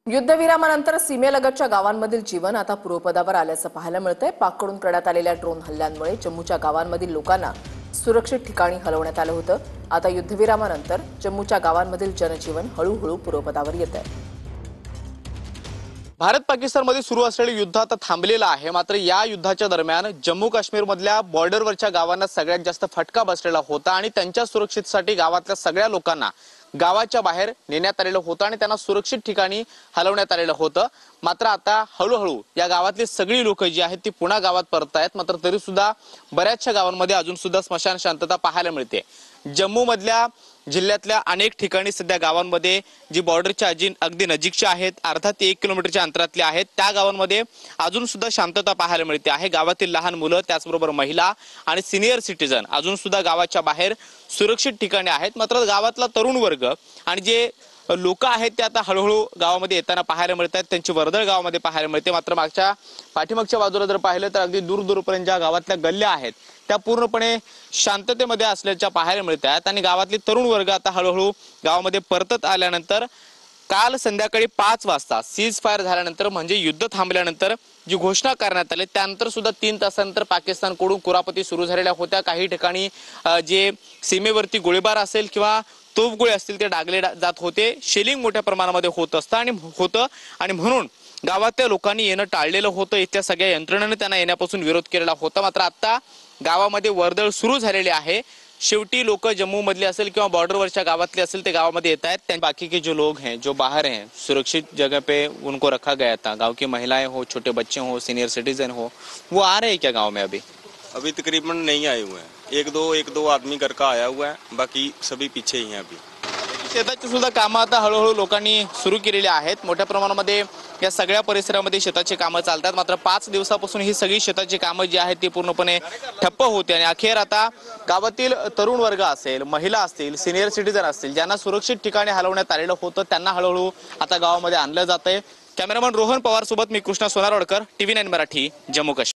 युद्धविरामानंतर सीमेलगतच्या गावांमधील जीवन आता पूर्वपदावर आल्याचं पाहायला मिळतंय। पाककडून करण्यात आलेल्या ड्रोन हल्ल्यांमुळे जम्मूच्या गावांमधील लोकांना सुरक्षित ठिकाणी हलवण्यात आलं होतं। आता युद्धविरामानंतर जम्मूच्या गावांमधील जनजीवन हळूहळू पूर्वपदावर येतंय। भारत पाकिस्तानमध्ये सुरू असलेले युद्ध आता थांबलेलं आहे। मात्र या युद्धाच्या दरम्यान जम्मू काश्मीरमधल्या बॉर्डरवरच्या गावांना सगळ्यात जास्त फटका बसलेला होता आणि त्यांच्या सुरक्षेसाठी गावातल्या सगळ्या लोकांना गावाच्या बाहेर नेण्यात आलेलं होतं आणि त्यांना सुरक्षित ठिकाणी हलवण्यात आलेलं होतं। मात्र आता हळूहळू या गावातली सगळी लोक जी आहेत ती पुन्हा गावात परततायत। मात्र तरी सुद्धा बऱ्याचशा गावांमध्ये अजून सुद्धा स्मशान शांतता पाहायला मिळते। जम्मू मधल्या जिल्ह्यातल्या अनेक ठिकाणी सध्या गावांमध्ये जी बॉर्डरच्या अगदी नजीकच्या आहेत, अर्धा ते 1 किलोमीटरच्या अंतरातले आहेत, त्या गावांमध्ये अजून सुद्धा शांतता पाहायला मिळते आहे। गावातील लहान मुलं, त्याचबरोबर महिला आणि सिनियर सिटीजन अजून सुद्धा गावाच्या बाहेर सुरक्षित ठिकाणी आहेत। मात्र गावातला तरुण वर्ग आणि जे लोक आहेत ते आता हळूहळू गावामध्ये येताना पाहायला मिळतात। त्यांची वर्दळ गावामध्ये पाहायला मिळते। मात्र पाठीमागच्या बाजूला जर पाहिलं तर अगदी दूरपर्यंत ज्या गावातल्या गल्ल्या आहेत त्या पूर्णपणे शांततेमध्ये असल्याच्या पाहायला मिळतात आणि गावातली तरुण वर्ग आता हळूहळू गावामध्ये परतत आल्यानंतर काल संध्याकाळी 5 वाजता सीज फायर झाल्यानंतर म्हणजे युद्ध थांबल्यानंतर जी घोषणा करण्यात आली त्यानंतर सुद्धा 3 तासानंतर पाकिस्तानकडून कुरापती सुरू झालेल्या होत्या। काही ठिकाणी जे सीमेवरती गोळीबार असेल किंवा तोफगोळे असतील ते डागले जात होते। शेलिंग मोठ्या प्रमाणामध्ये होत आणि म्हणून गावातल्या लोकांनी येणं टाळलेलं होतं। इथल्या सगळ्या यंत्रणांनी त्यांना येण्यापासून विरोध केलेला होता। मात्र आता गावामध्ये वर्दळ सुरू झालेली आहे। शेवटी लोक जम्मू मधले असेल किंवा बॉर्डरवरच्या गावातले असेल ते गावामध्ये येत आहेत। बाकी के जो लोग हैं जो बाहर हैं सुरक्षित जगह पे उनको रखा गया था। गांव की महिलाएं हो, छोटे बच्चे हो, सीनियर सिटीजन हो, वो आ रहे हैं क्या गांव में? अभी तकरीबन नहीं आए हुए हैं। एक दो आदमी घर का आया हुआ है, बाकी सभी पीछे ही हैं। अभी शेताची सुद्धा कामं आता हळूहळू लोकांनी सुरू केलेली आहेत। मोठ्या प्रमाणामध्ये या सगळ्या परिसरामध्ये शेताची कामं चालतात। मात्र 5 दिवसापासून ही सगळी शेताची कामं जी आहेत ती पूर्णपणे ठप्प होते आणि अखेर आता गावातील तरुण वर्ग असेल, महिला असतील, सिनियर सिटीजन असतील, ज्यांना सुरक्षित ठिकाणी हलवण्यात आलेलं होतं त्यांना हळूहळू आता गावामध्ये आणलं जातंय। कॅमेरामन रोहन पवार सोबत मी कृष्णा सोनारवडकर, TV9 मराठी, जम्मू काश्मीर।